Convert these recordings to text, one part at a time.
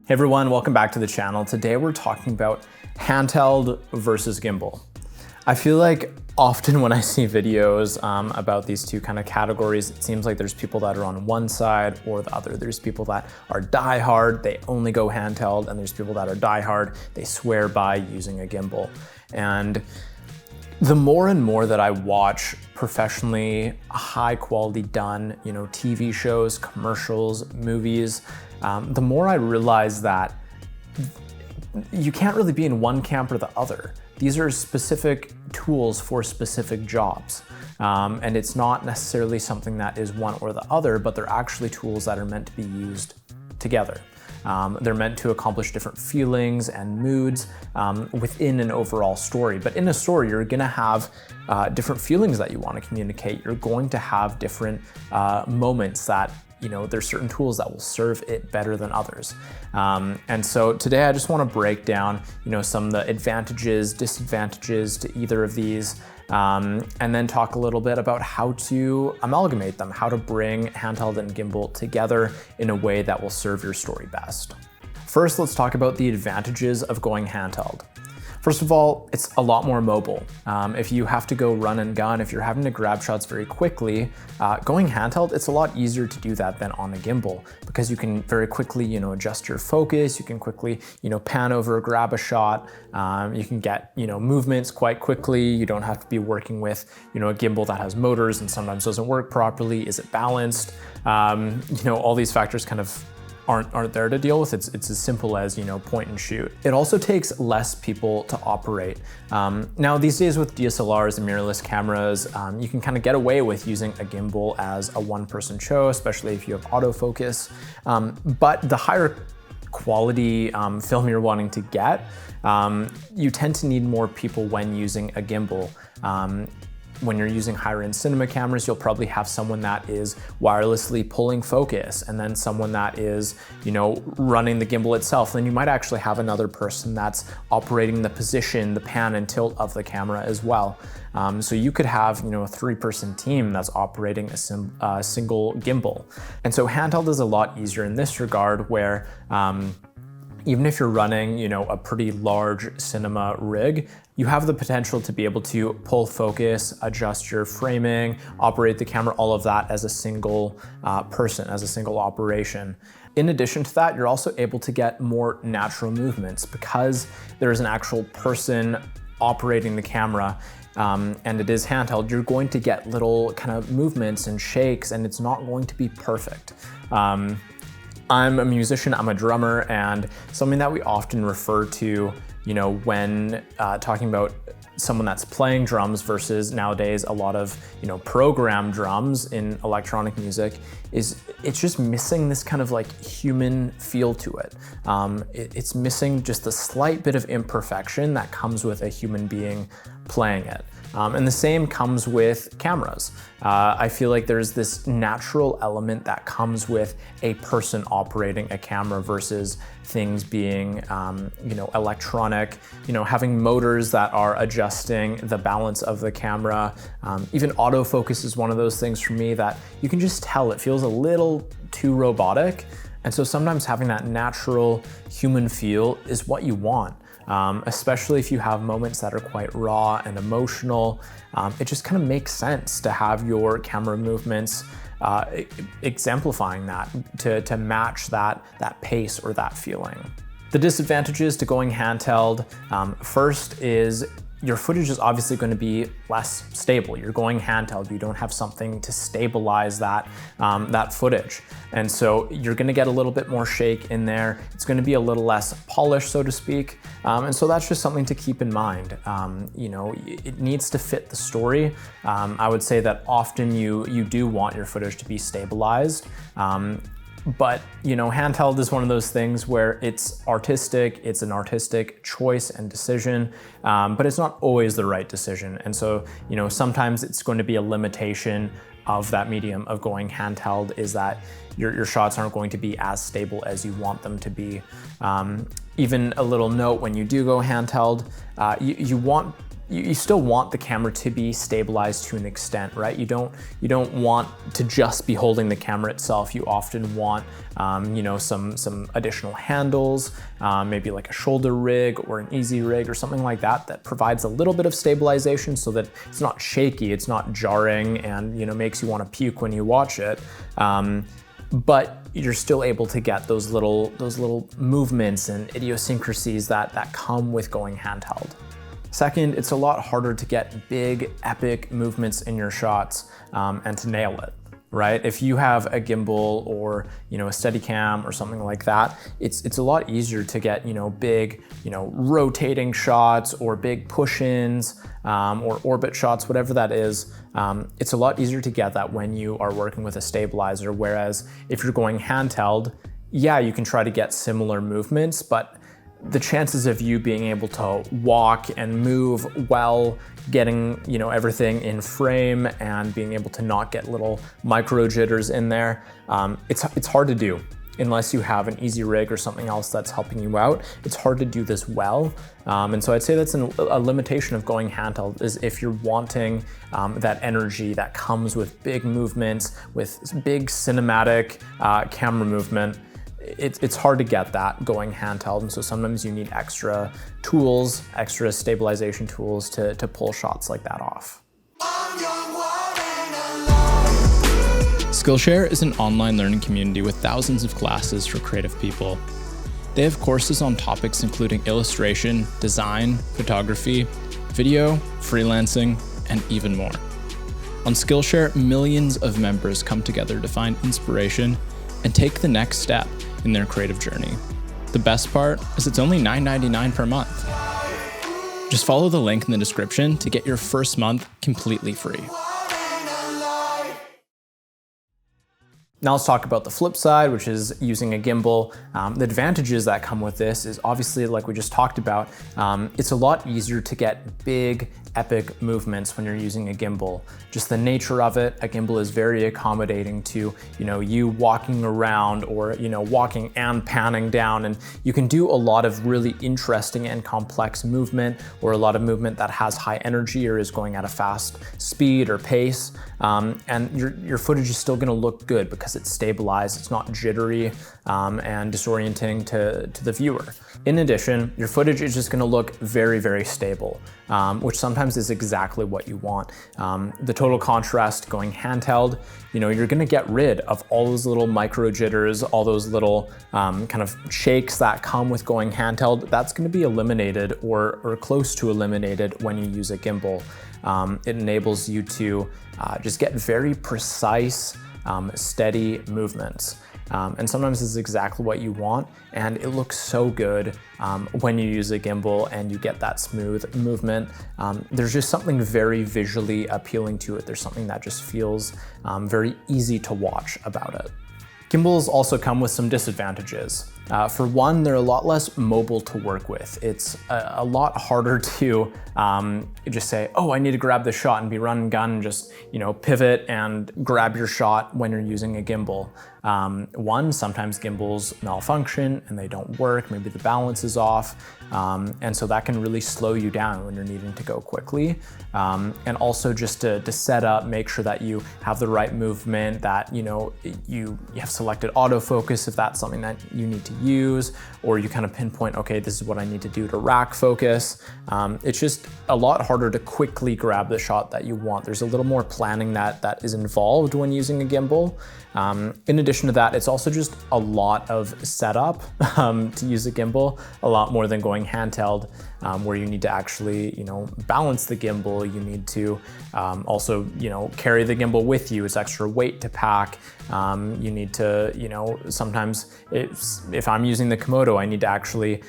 Hey everyone, welcome back to the channel. Today we're talking about handheld versus gimbal. I feel like often when I see videos about these two kind of categories, it seems like there's people that are on one side or the other. There's people that are diehard, they only go handheld, and there's people that are diehard, they swear by using a gimbal. And the more and more that I watch professionally, high quality done, TV shows, commercials, movies, the more I realize that you can't really be in one camp or the other. These are specific tools for specific jobs. And it's not necessarily something that is one or the other, but they're actually tools that are meant to be used together. They're meant to accomplish different feelings and moods within an overall story. But in a story, you're gonna have different feelings that you want to communicate. You're going to have different moments that, there's certain tools that will serve it better than others. And so today I just want to break down, some of the advantages, disadvantages to either of these, and then talk a little bit about how to amalgamate them, how to bring handheld and gimbal together in a way that will serve your story best. First, let's talk about the advantages of going handheld. First of all, it's a lot more mobile. If you have to go run and gun, if you're having to grab shots very quickly, going handheld, it's a lot easier to do that than on a gimbal because you can very quickly, adjust your focus. You can quickly, pan over, grab a shot. You can get, movements quite quickly. You don't have to be working with, a gimbal that has motors and sometimes doesn't work properly. Is it balanced? All these factors kind of aren't there to deal with. It's as simple as, point and shoot. It also takes less people to operate. Now these days with DSLRs and mirrorless cameras, you can kind of get away with using a gimbal as a one-person show, especially if you have autofocus. But the higher quality film you're wanting to get, you tend to need more people when using a gimbal. When you're using higher end cinema cameras, you'll probably have someone that is wirelessly pulling focus and then someone that is, running the gimbal itself. Then you might actually have another person that's operating the position, the pan and tilt of the camera as well. So you could have, a 3-person team that's operating a single gimbal. And so handheld is a lot easier in this regard where, even if you're running, a pretty large cinema rig, you have the potential to be able to pull focus, adjust your framing, operate the camera, all of that as a single person, as a single operation. In addition to that, you're also able to get more natural movements because there is an actual person operating the camera. And it is handheld, you're going to get little kind of movements and shakes, and it's not going to be perfect. I'm a musician, I'm a drummer, and something that we often refer to, when talking about someone that's playing drums versus nowadays a lot of, programmed drums in electronic music is it's just missing this kind of like human feel to it. It's missing just a slight bit of imperfection that comes with a human being playing it. And the same comes with cameras. I feel like there's this natural element that comes with a person operating a camera versus things being, electronic, having motors that are adjusting the balance of the camera. Even autofocus is one of those things for me that you can just tell it feels a little too robotic. And so sometimes having that natural human feel is what you want. Especially if you have moments that are quite raw and emotional. It just kind of makes sense to have your camera movements exemplifying that, to match that pace or that feeling. The disadvantages to going handheld, first is your footage is obviously going to be less stable. You're going handheld, you don't have something to stabilize that footage. And so you're going to get a little bit more shake in there. It's going to be a little less polished, so to speak. And so that's just something to keep in mind. It needs to fit the story. I would say that often you do want your footage to be stabilized. But handheld is one of those things where it's artistic, it's an artistic choice and decision, but it's not always the right decision. And so, sometimes it's going to be a limitation of that medium of going handheld is that your shots aren't going to be as stable as you want them to be. Even a little note, when you do go handheld, you want you still want the camera to be stabilized to an extent, right? You don't want to just be holding the camera itself. You often want, you know, some additional handles, maybe like a shoulder rig or an easy rig or something like that that provides a little bit of stabilization so that it's not shaky, it's not jarring, and, you know, makes you want to puke when you watch it. But you're still able to get those little movements and idiosyncrasies that come with going handheld. Second, it's a lot harder to get big, epic movements in your shots and to nail it, right? If you have a gimbal or, you know, a Steadicam or something like that, it's a lot easier to get, you know, big, you know, rotating shots or big push-ins or orbit shots, whatever that is. It's a lot easier to get that when you are working with a stabilizer, whereas if you're going handheld, yeah, you can try to get similar movements, but the chances of you being able to walk and move while getting, you know, everything in frame and being able to not get little micro jitters in there, it's hard to do unless you have an easy rig or something else that's helping you out. It's hard to do this well. And so I'd say that's a limitation of going handheld, is if you're wanting that energy that comes with big movements, with big cinematic camera movement. It's hard to get that going handheld, and so sometimes you need extra tools, extra stabilization tools to pull shots like that off. Skillshare is an online learning community with thousands of classes for creative people. They have courses on topics including illustration, design, photography, video, freelancing, and even more. On Skillshare, millions of members come together to find inspiration and take the next step in their creative journey. The best part is it's only $9.99 per month. Just follow the link in the description to get your first month completely free. Now let's talk about the flip side, which is using a gimbal. The advantages that come with this is obviously, like we just talked about, it's a lot easier to get big, epic movements when you're using a gimbal. Just the nature of it, a gimbal is very accommodating to, you know, you walking around or, you know, walking and panning down, and you can do a lot of really interesting and complex movement, or a lot of movement that has high energy or is going at a fast speed or pace. And your footage is still gonna look good because it's stabilized, it's not jittery and disorienting to the viewer. In addition, your footage is just gonna look very, very stable, which sometimes is exactly what you want. The total contrast going handheld, you know, you're gonna get rid of all those little micro jitters, all those little kind of shakes that come with going handheld. That's gonna be eliminated or close to eliminated when you use a gimbal. It enables you to just get very precise, steady movements. And sometimes this is exactly what you want, and it looks so good when you use a gimbal and you get that smooth movement. There's just something very visually appealing to it. There's something that just feels very easy to watch about it. Gimbals also come with some disadvantages. For one, they're a lot less mobile to work with. It's a lot harder to just say, oh, I need to grab the shot and be run and gun, and just, you know, pivot and grab your shot when you're using a gimbal. One, sometimes gimbals malfunction and they don't work, maybe the balance is off, and so that can really slow you down when you're needing to go quickly. And also just to set up, make sure that you have the right movement, that, you know, you have selected autofocus if that's something that you need to use, or you kind of pinpoint, okay, this is what I need to do to rack focus. It's just a lot harder to quickly grab the shot that you want. There's a little more planning that is involved when using a gimbal. In addition to that, it's also just a lot of setup to use a gimbal, a lot more than going handheld, where you need to actually, you know, balance the gimbal. You need to also, you know, carry the gimbal with you. It's extra weight to pack. You need to, you know, sometimes if I'm using the Komodo, I need to actually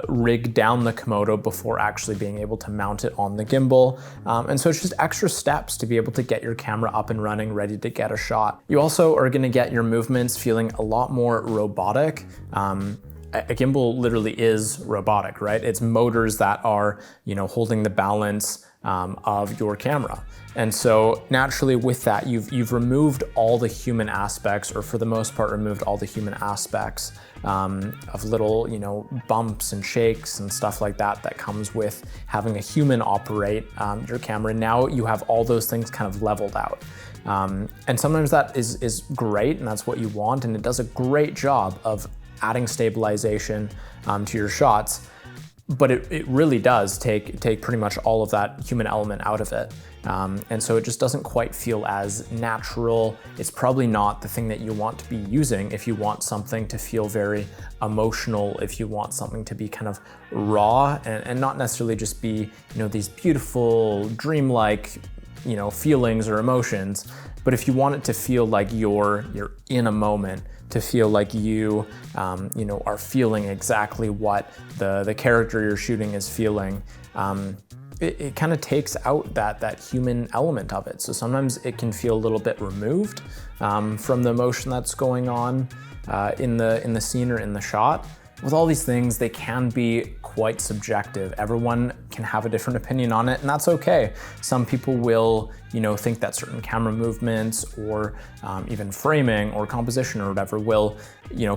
rig down the Komodo before actually being able to mount it on the gimbal. And so it's just extra steps to be able to get your camera up and running, ready to get a shot. You also are gonna get your movements feeling a lot more robotic. A gimbal literally is robotic, right? It's motors that are, you know, holding the balance, of your camera. And so naturally with that, you've removed all the human aspects, or for the most part removed all the human aspects of little, bumps and shakes and stuff like that that comes with having a human operate your camera. Now you have all those things kind of leveled out. And sometimes that is great, and that's what you want, and it does a great job of adding stabilization to your shots. But it really does take pretty much all of that human element out of it. And so it just doesn't quite feel as natural. It's probably not the thing that you want to be using if you want something to feel very emotional, if you want something to be kind of raw and not necessarily just be, these beautiful, dreamlike, feelings or emotions. But if you want it to feel like you're in a moment, to feel like you, are feeling exactly what the character you're shooting is feeling, it kind of takes out that human element of it. So sometimes it can feel a little bit removed from the emotion that's going on in the scene or in the shot. With all these things, they can be quite subjective. Everyone can have a different opinion on it, and that's okay. Some people will, think that certain camera movements or even framing or composition or whatever will,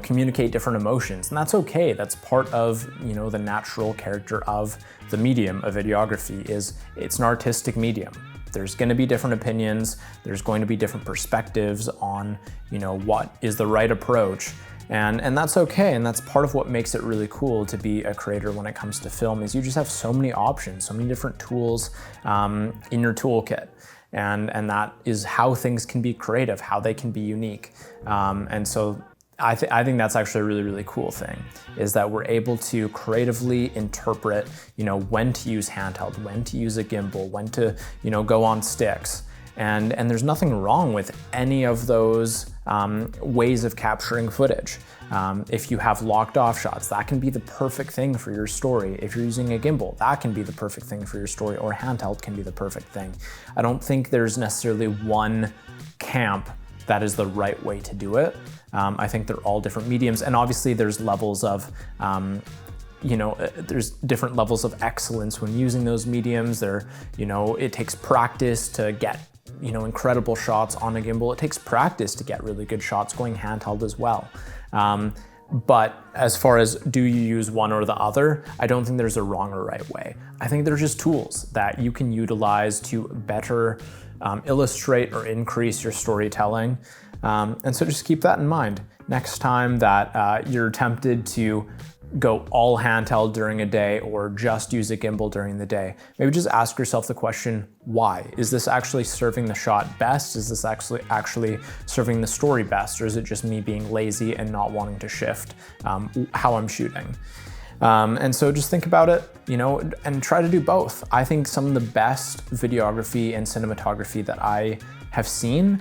communicate different emotions, and that's okay. That's part of, the natural character of the medium of videography. It's an artistic medium. There's going to be different opinions. There's going to be different perspectives on, what is the right approach. And that's okay, and that's part of what makes it really cool to be a creator when it comes to film, is you just have so many options, so many different tools in your toolkit. And that is how things can be creative, how they can be unique. And so I think that's actually a really, really cool thing, is that we're able to creatively interpret, when to use handheld, when to use a gimbal, when to, go on sticks. And there's nothing wrong with any of those ways of capturing footage. If you have locked off shots, that can be the perfect thing for your story. If you're using a gimbal, that can be the perfect thing for your story, or handheld can be the perfect thing. I don't think there's necessarily one camp that is the right way to do it. I think they're all different mediums, and obviously there's levels of there's different levels of excellence when using those mediums. It takes practice to get incredible shots on a gimbal. It takes practice to get really good shots going handheld as well. But as far as do you use one or the other, I don't think there's a wrong or right way. I think they're just tools that you can utilize to better illustrate or increase your storytelling. And so just keep that in mind. Next time that you're tempted to go all handheld during a day or just use a gimbal during the day, maybe just ask yourself the question, why? Is this actually serving the shot best? Is this actually serving the story best? Or is it just me being lazy and not wanting to shift how I'm shooting? And so just think about it, and try to do both. I think some of the best videography and cinematography that I have seen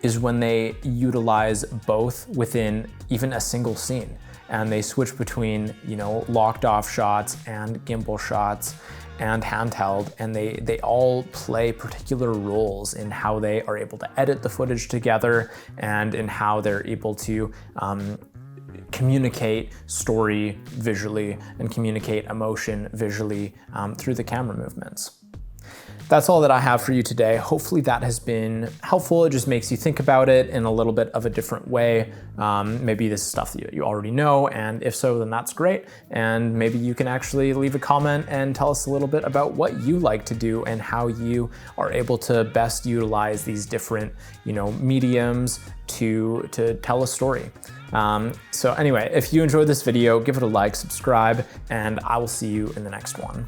is when they utilize both within even a single scene. And they switch between, locked off shots and gimbal shots and handheld, and they all play particular roles in how they are able to edit the footage together and in how they're able to communicate story visually and communicate emotion visually through the camera movements. That's all that I have for you today. Hopefully that has been helpful. It just makes you think about it in a little bit of a different way. Maybe this is stuff that you already know, and if so, then that's great. And maybe you can actually leave a comment and tell us a little bit about what you like to do and how you are able to best utilize these different, mediums to tell a story. So anyway, if you enjoyed this video, give it a like, subscribe, and I will see you in the next one.